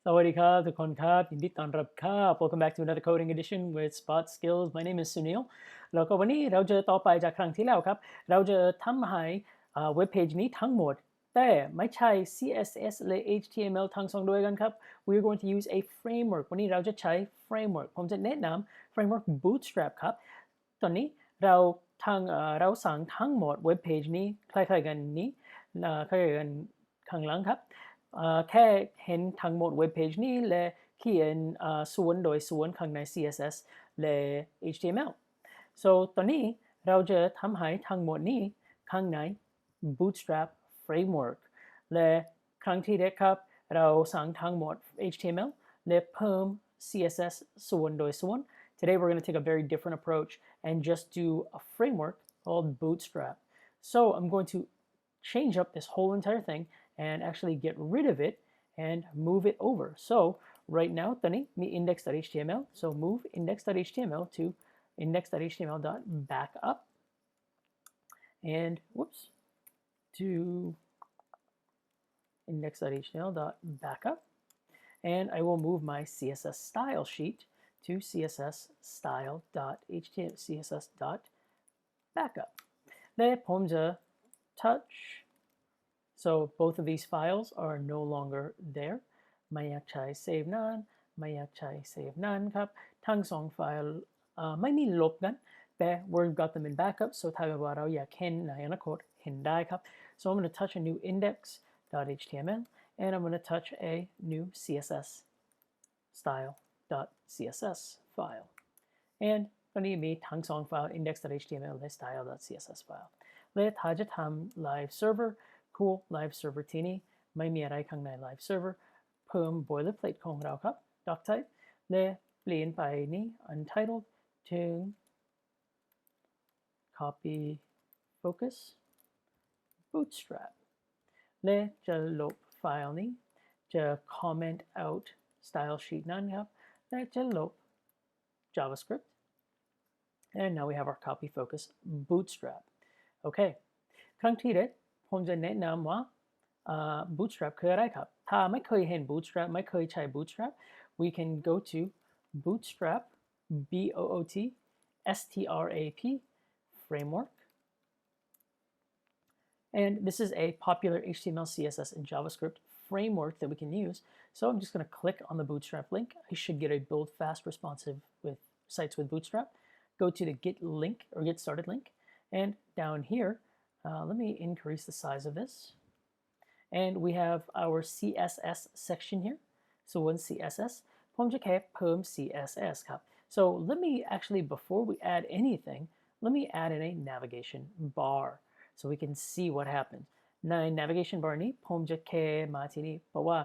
สวัสดีครับทุกคนครับยินดีต้อนรับครับ Welcome back to another coding edition with Spot Skills. My name is Sunil. แล้วก็วันนี้เราจะต่อไปจากครั้งที่แล้วครับเราจะทำให้เว็บเพจนี้ทั้งหมดแต่ไม่ใช่ CSS และ HTML ทั้งสองด้วยกันครับ We're going to use a framework. วันนี้เราจะใช้ framework ผมจะแนะนำ framework Bootstrap ครับตอนนี้เราเราสั่งทั้งหมดเว็บเพจนี้คล้ายๆกันนี้คล้ายๆกันข้างหลังครับแค่เห็นทั้งหมดเว็บเพจนี้และเขียนส่วนโดยส่วนข้างใน CSS และ HTML so ตอนนี้เราจะทำให้ทั้งหมดนี้ข้างใน Bootstrap framework และครั้งที่แรกครับเราสั่งทั้งหมด HTML และเพิ่ม CSS ส่วนโดยส่วน Today we're going to take a very different approach and just do a framework called Bootstrap. So I'm going to change up this whole entire thing and actually get rid of it and move it over. So right now, tani mi index.html. So move index.html to index.html.backup and whoops to index.html.backup. And I will move my CSS style sheet to css style.html css.backup. และผมจะ touch so both of these files are no longer there ไม่อยากใช้ save นั้นไม่อยากใช้ save นั้นครับทั้งสองไฟล์ไม่มีลบกันแต่ Word got them in backup so ถ้าเกิดว่าเราอยากเห็นในอนาคตเห็นได้ครับ so I'm going to touch a new index.html and I'm going to touch a new css style.css file and ตอนนี้มีทั้งสองไฟล์ index.html และ style.css file และถ้าจะทำ live server cool live server ที่นี่ไม่มีอะไรข้างใน live server เพิ่ม boilerplate ของเราครับ doc type และเปลี่ยนไปนี้ untitled ถึง copy focus bootstrap และจะลบไฟล์นี้จะ comment out style sheet นั้นครับและจะลบ javascript and now we have our copy focus bootstrap okay ครั้งที่แรกผมจะแนะนำว่าBootstrap คืออะไรครับถ้าไม่เคยเห็น Bootstrap ไม่เคยใช้ Bootstrap we can go to Bootstrap BOOTSTRAP framework and this is a popular HTML CSS and JavaScript framework that we can use so I'm just going to click on the Bootstrap link I should get a build fast responsive with sites with Bootstrap go to the get link or get started link and down here let me increase the size of this. And we have our CSS section here. So one CSS,ผมจะแค่เพิ่ม CSS ครับ So let me actually, before we add anything, let me add in a navigation bar so we can see what happens. ใน navigation bar นี้ผมจะแค่มาที่นี่เพราะว่า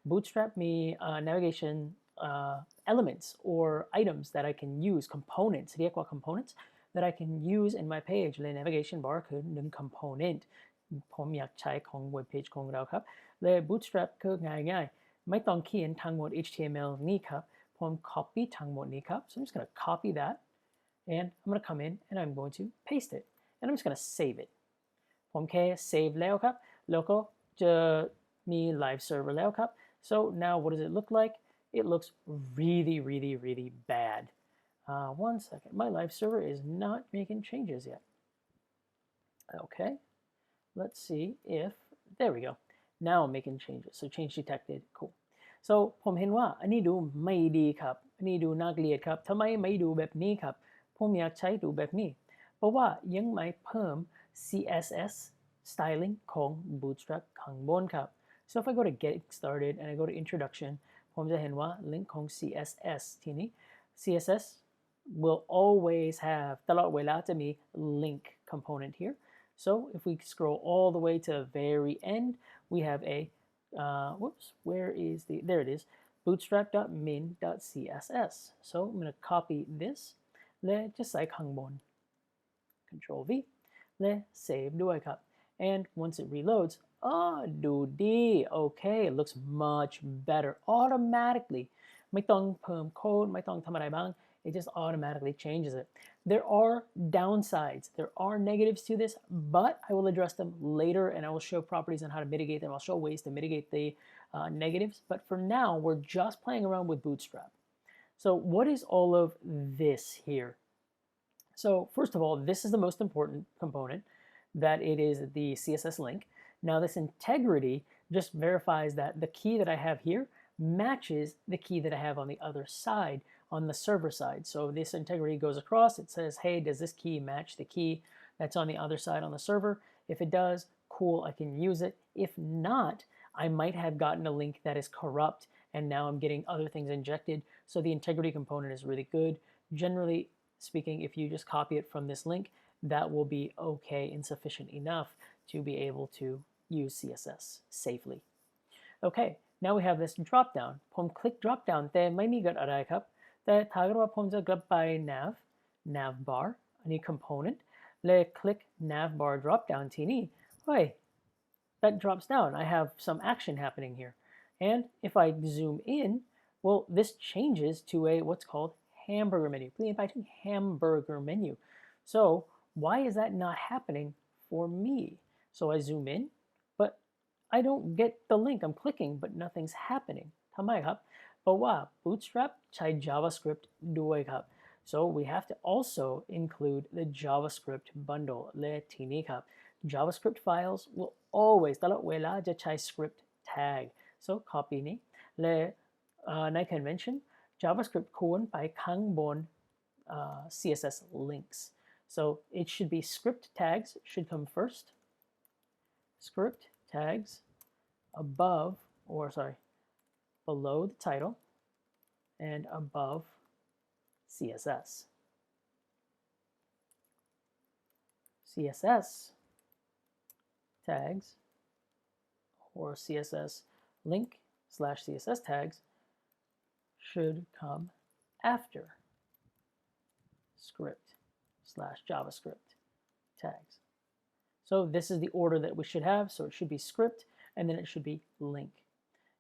Bootstrap มี navigation elements or items that I can use, components,เรียกว่า components that I can use in my page และ navigation bar คือหนึ่ง component ผมอยากใช้ของ web page ของเราครับและ Bootstrap คือง่ายๆไม่ต้องเขียนทั้งหมด HTML นี่ครับผม copy ทั้งหมดนี้ครับ so I'm just going to copy that and I'm going to come in and I'm going to paste it and I'm just going to save it ผมแค่ save แล้วครับแล้วก็จะมี live server แล้วครับ so now what does it look like it looks really bad one second, my live server is not making changes yet. Okay, let's see if, there we go. Now I'm making changes, so change detected, cool. So ผมเห็นว่าอันนี้ดูไม่ดีครับอันนี้ดูน่าเกลียดครับทำไมไม่ดูแบบนี้ครับผมอยากใช้ดูแบบนี้เพราะว่ายังไม่เพิ่ม CSS styling ของ Bootstrap ข้างบนครับ so if I go to get started and I go to introduction ผมจะเห็นว่า link ของ CSS ที่นี้ CSS will always have ตลอดเวลาจะมี link component here. So if we scroll all the way to the very end, we have a, whoops, where is the, there it is, bootstrap.min.css. So I'm going to copy this, และจะใส่ข้างบน Control V, และ save ด้วยครับ and once it reloads,ดูดี okay, it looks much better automatically. ไม่ต้องเพิ่มโค้ดไม่ต้องทำอะไรบ้างit just automatically changes it. There are downsides, there are negatives to this, but I will address them later and I will show properties on how to mitigate them. I'll show ways to mitigate the negatives, but for now, we're just playing around with Bootstrap. So what is all of this here? So first of all, this is the most important component, that it is the CSS link. Now this integrity just verifies that the key that I have here matches the key that I have on the other side, on the server side. So this integrity goes across, it says, hey, does this key match the key that's on the other side on the server? If it does, cool, I can use it. If not, I might have gotten a link that is corrupt and now I'm getting other things injected. So the integrity component is really good. Generally speaking, if you just copy it from this link, that will be okay and sufficient enough to be able to use CSS safely. Okay, now we have this drop down. ผมคลิก drop down แต่ไม่มีเกิดอะไรครับแต่ถ้าเกิดว่าผมจะกลับไป navbar อันนี้ component เลยคลิก navbar drop down ทีนี้ hey, that drops down. I have some action happening here. And if I zoom in, well, this changes to a what's called hamburger menu. เปลี่ยนไปถึง hamburger menu. So why is that not happening for me? So I zoom in, but I don't get the link. I'm clicking, but nothing's happening. ทำไมครับเพราะว่า Bootstrap ใช้ JavaScript ด้วยครับ So we have to also include the JavaScript bundle และทีนี้ครับ JavaScript files will always ตลอดเวลาจะใช้ script tag. So copy นี้และใน convention JavaScript ควรไปข้างบนCSS links. So it should be script tags should come first. Script tags above, or sorry, below the title and above CSS. CSS tags or CSS link / CSS tags should come after script / JavaScript tags. So this is the order that we should have. So it should be script and then it should be link.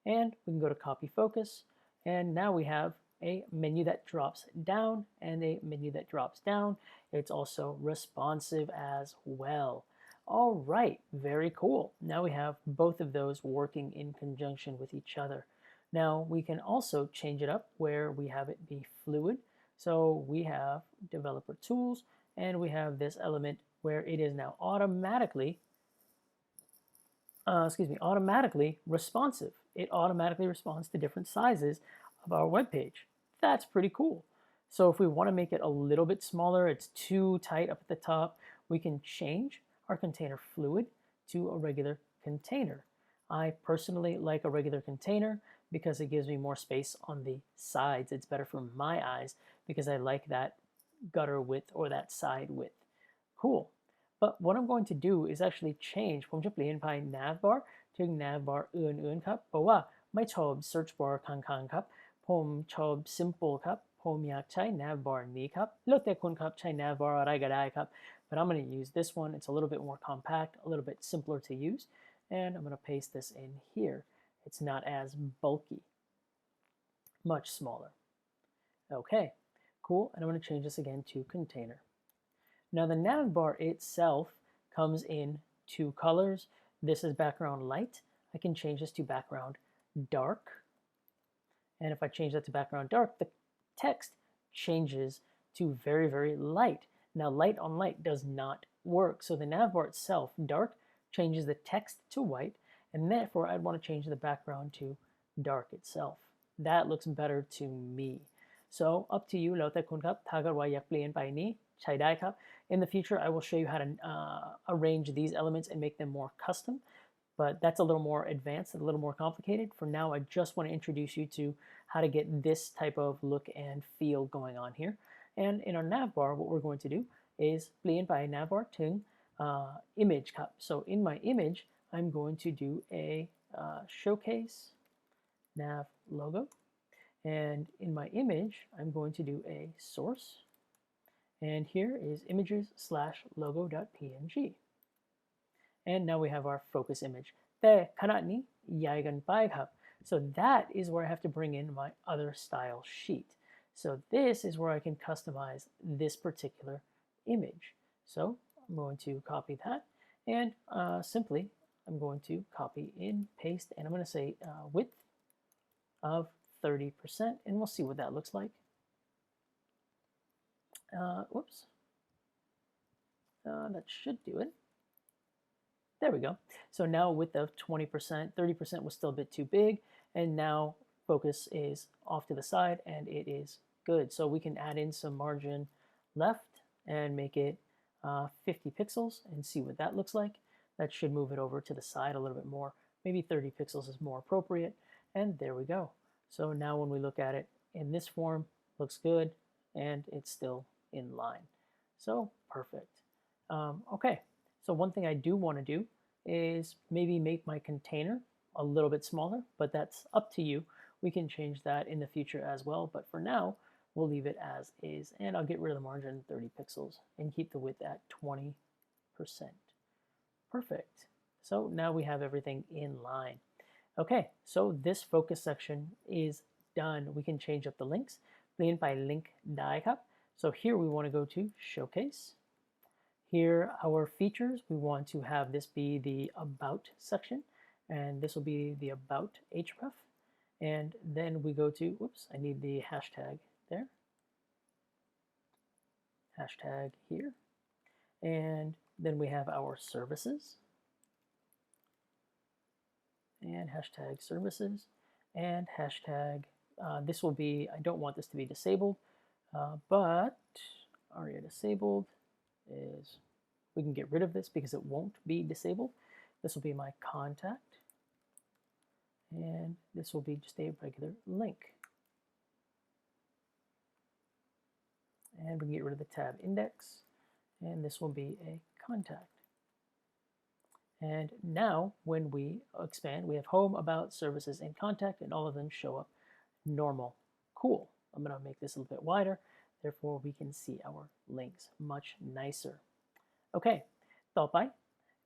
And we can go to copy focus. And now we have a menu that drops down and a menu that drops down. It's also responsive as well. All right, very cool. Now we have both of those working in conjunction with each other. Now we can also change it up where we have it be fluid. So we have developer tools and we have this element where it is now automatically responsive. It automatically responds to different sizes of our web page. That's pretty cool. So if we want to make it a little bit smaller, it's too tight up at the top, we can change our container fluid to a regular container. I personally like a regular container because it gives me more space on the sides. It's better for my eyes because I like that gutter width or that side width. Cool. But what I'm going to do is actually change ผมจะเปลี่ยนไป navbar ถึง navbar อื่นๆครับเพราะว่าไม่ชอบ search bar ข้างๆครับผมชอบ simple ครับผมอยากใช้ navbar นี้ครับแล้วแต่คุณครับใช้ navbar อะไรก็ได้ครับ but I'm going to use this one. It's a little bit more compact, a little bit simpler to use, and I'm going to paste this in here. It's not as bulky, much smaller. Okay, cool, and I'm going to change this again to container. Now the navbar itself comes in two colors. This is background light. I can change this to background dark. And if I change that to background dark, the text changes to very, very light. Now light on light does not work. So the navbar itself, dark, changes the text to white. And therefore I'd want to change the background to dark itself. That looks better to me. So up to you. แล้วแต่คุณครับถ้าเกิดว่าอยากเปลี่ยนไปนี้ใช้ได้ครับ In the future, I will show you how to arrange these elements and make them more custom, but that's a little more advanced and a little more complicated. For now, I just want to introduce you to how to get this type of look and feel going on here. And in our navbar, what we're going to do is เปลี่ยนไป navbar ถึง image ครับ So in my image, I'm going to do a showcase nav logo. And in my image, I'm going to do a source. And here is images/logo.png. And now we have our focus image. แต่ขณะนี้ใหญ่เกินไปครับ So that is where I have to bring in my other style sheet. So this is where I can customize this particular image. So I'm going to copy that and simply I'm going to copy in, paste, and I'm going to say width of 30%, and we'll see what that looks like. Whoops. That should do it. There we go. So now width of 20%, 30% was still a bit too big, and now focus is off to the side, and it is good. So we can add in some margin left and make it 50 pixels and see what that looks like. That should move it over to the side a little bit more. Maybe 30 pixels is more appropriate, and there we go. So now when we look at it in this form, looks good, and it's still in line. So perfect. Okay, so one thing I do want to do is maybe make my container a little bit smaller, but that's up to you. We can change that in the future as well, but for now, we'll leave it as is, and I'll get rid of the margin 30 pixels and keep the width at 20%. Perfect. So now we have everything in line. Okay, so this focus section is done. We can change up the links. Begin by link diagram. So here we want to go to Showcase. Here, our features, we want to have this be the About section, and this will be the About href. And then we go to, whoops, I need the hashtag there. Hashtag here. And then we have our services. And hashtag services. And hashtag, this will be, I don't want this to be disabled, but aria disabled is, we can get rid of this because it won't be disabled. This will be my contact, and this will be just a regular link. And we can get rid of the tab index, and this will be a contact. And now when we expand, we have home, about, services, and contact, and all of them show up normal. Cool. I'm going to make this a little bit wider. Therefore, we can see our links much nicer. Okay,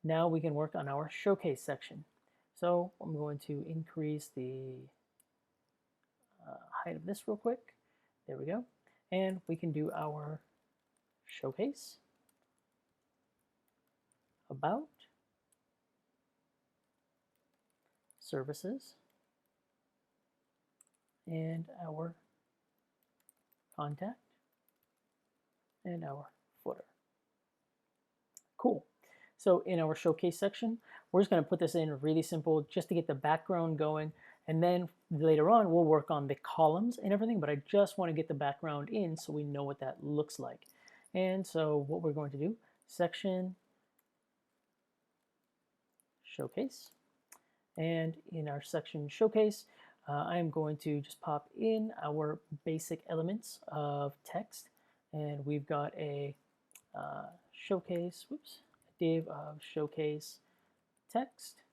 now we can work on our showcase section. So I'm going to increase the height of this real quick. There we go. And we can do our showcase, about, services, and our contact, and our footer. Cool. So in our showcase section, we're just going to put this in really simple just to get the background going. And then later on, we'll work on the columns and everything, but I just want to get the background in so we know what that looks like. And so what we're going to do, section, showcase. And in our section showcase, I'm going to just pop in our basic elements of text. And we've got a showcase, whoops, a div of showcase text,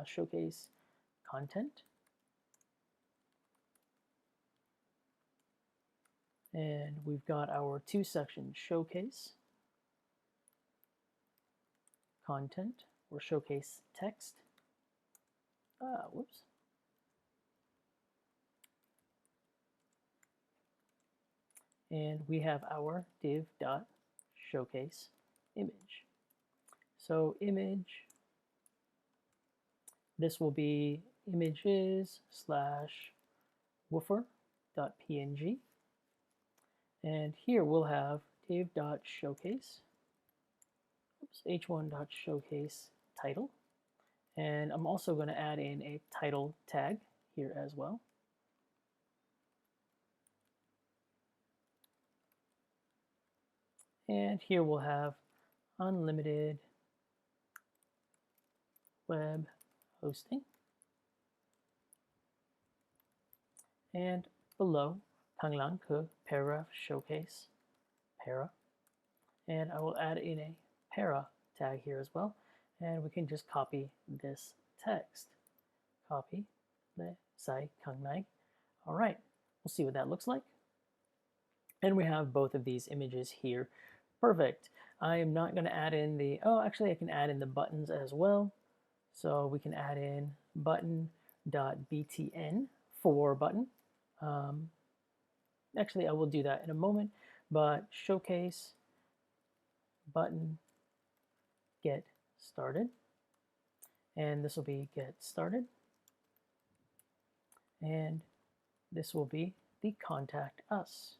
showcase content, and we've got our two sections, showcase content or showcase text. Whoops. And we have our div.showcase image. So image, this will be images/woofer.png. And here we'll have div.showcase, h1.showcase title. And I'm also going to add in a title tag here as well. And here we'll have unlimited web hosting. And below, Panglang ke paragraph showcase para. And I will add in a para tag here as well. And we can just copy this text. Copy the sai kangnai. All right, we'll see what that looks like. And we have both of these images here. Perfect. I am not going to add in the, oh, actually I can add in the buttons as well. So we can add in button.btn for button. Actually, I will do that in a moment, but showcase button get started. and this will be get started, and this will be the contact us.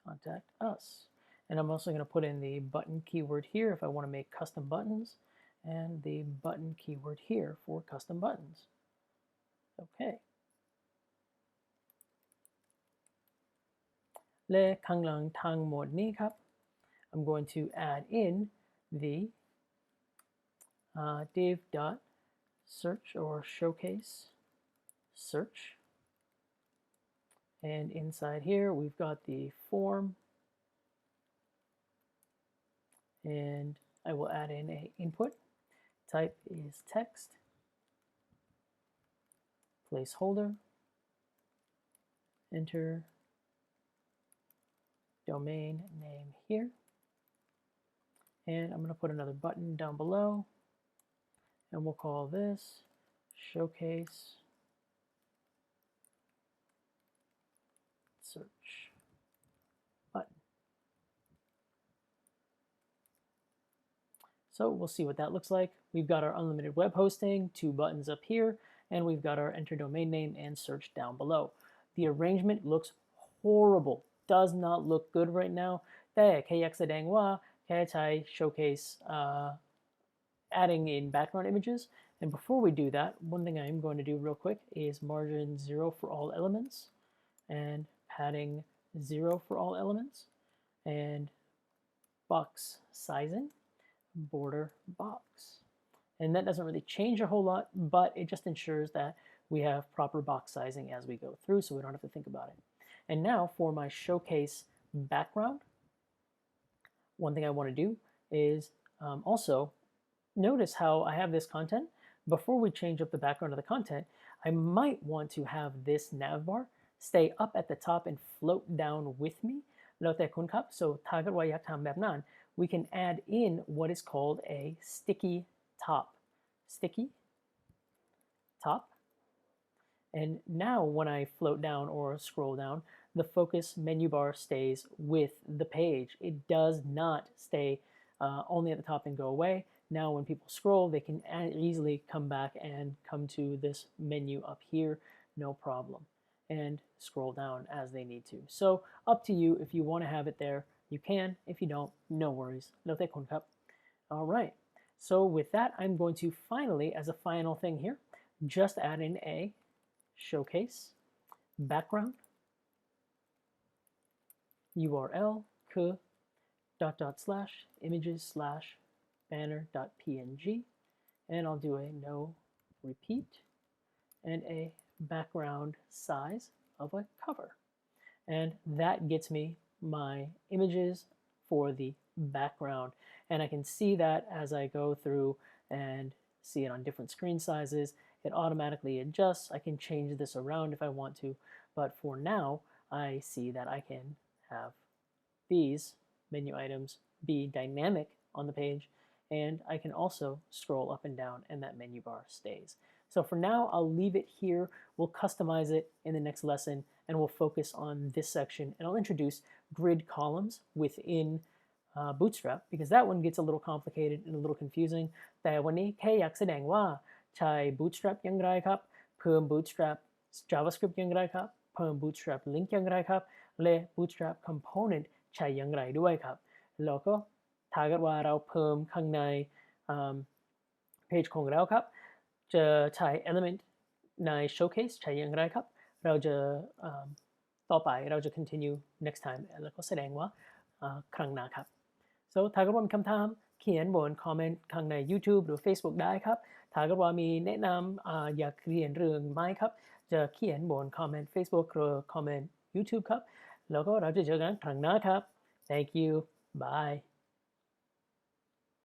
Contact us. And I'm also going to put in the button keyword here if I want to make custom buttons, and the button keyword here for custom buttons. Okay. และข้างหลังทั้งหมดนี้ครับ I'm going to add in the div.search or showcase search. And inside here, we've got the form. And I will add in an input. Type is text. Placeholder. Enter domain name here. And I'm going to put another button down below. And we'll call this showcase search button. So we'll see what that looks like. We've got our unlimited web hosting, 2 buttons up here, and we've got our enter domain name and search down below. The arrangement looks horrible. Does not look good right now. แต่แค่อยากแสดงว่าแค่ใช้ showcase adding in background images. And before we do that, one thing I'm going to do real quick is margin 0 for all elements, and padding 0 for all elements, and box sizing, border box. And that doesn't really change a whole lot, but it just ensures that we have proper box sizing as we go through, so we don't have to think about it. And now for my showcase background, one thing I want to do is also notice how I have this content. Before we change up the background of the content, I might want to have this navbar stay up at the top and float down with me. แล้วแต่คุณครับ so ถ้าเกิดว่าอยากทำแบบนั้น we can add in what is called a sticky top. Sticky top. And now when I float down or scroll down, the focus menu bar stays with the page. It does not stay only at the top and go away. Now when people scroll, they can easily come back and come to this menu up here, no problem, and scroll down as they need to. So up to you. If you want to have it there, you can. If you don't, no worries. All right. So with that, I'm going to finally, as a final thing here, just add in a showcase background URL /images/banner.png, and I'll do a no repeat and a background size of a cover. And that gets me my images for the background. And I can see that as I go through and see it on different screen sizes. It automatically adjusts. I can change this around if I want to, but for now, I see that I can have these menu items be dynamic on the page, and I can also scroll up and down, and that menu bar stays. So for now, I'll leave it here. We'll customize it in the next lesson, and we'll focus on this section, and I'll introduce grid columns within Bootstrap, because that one gets a little complicated and a little confusing. แต่วันนี้แค่อยากแสดงว่าใช้ Bootstrap อย่างไรครับ เพิ่ม Bootstrap JavaScript อย่างไรครับ เพิ่ม Bootstrap Link อย่างไรครับ และ Bootstrap Component ใช้อย่างไรด้วยครับ แล้วก็ถ้าเกิดว่าเราเพิ่มข้างในเพจของเราครับ จะใช้ element ใน showcase ใช้อย่างไรครับ เราจะต่อไปเราจะ continue next time แล้วก็แสดงว่าครั้งหน้าครับ so ถ้าเกิดว่ามีคำถามเขียนบนคอมเมนต์ข้างใน YouTube หรือ Facebook ได้ครับถ้าเกิดว่ามีแนะนำอยากเรียนเรื่องไหมครับจะเขียนบนคอมเมนต์ Facebook หรือคอมเมนต์ YouTube ครับแล้วก็เราจะเจอกันครั้งหน้าครับ thank you bye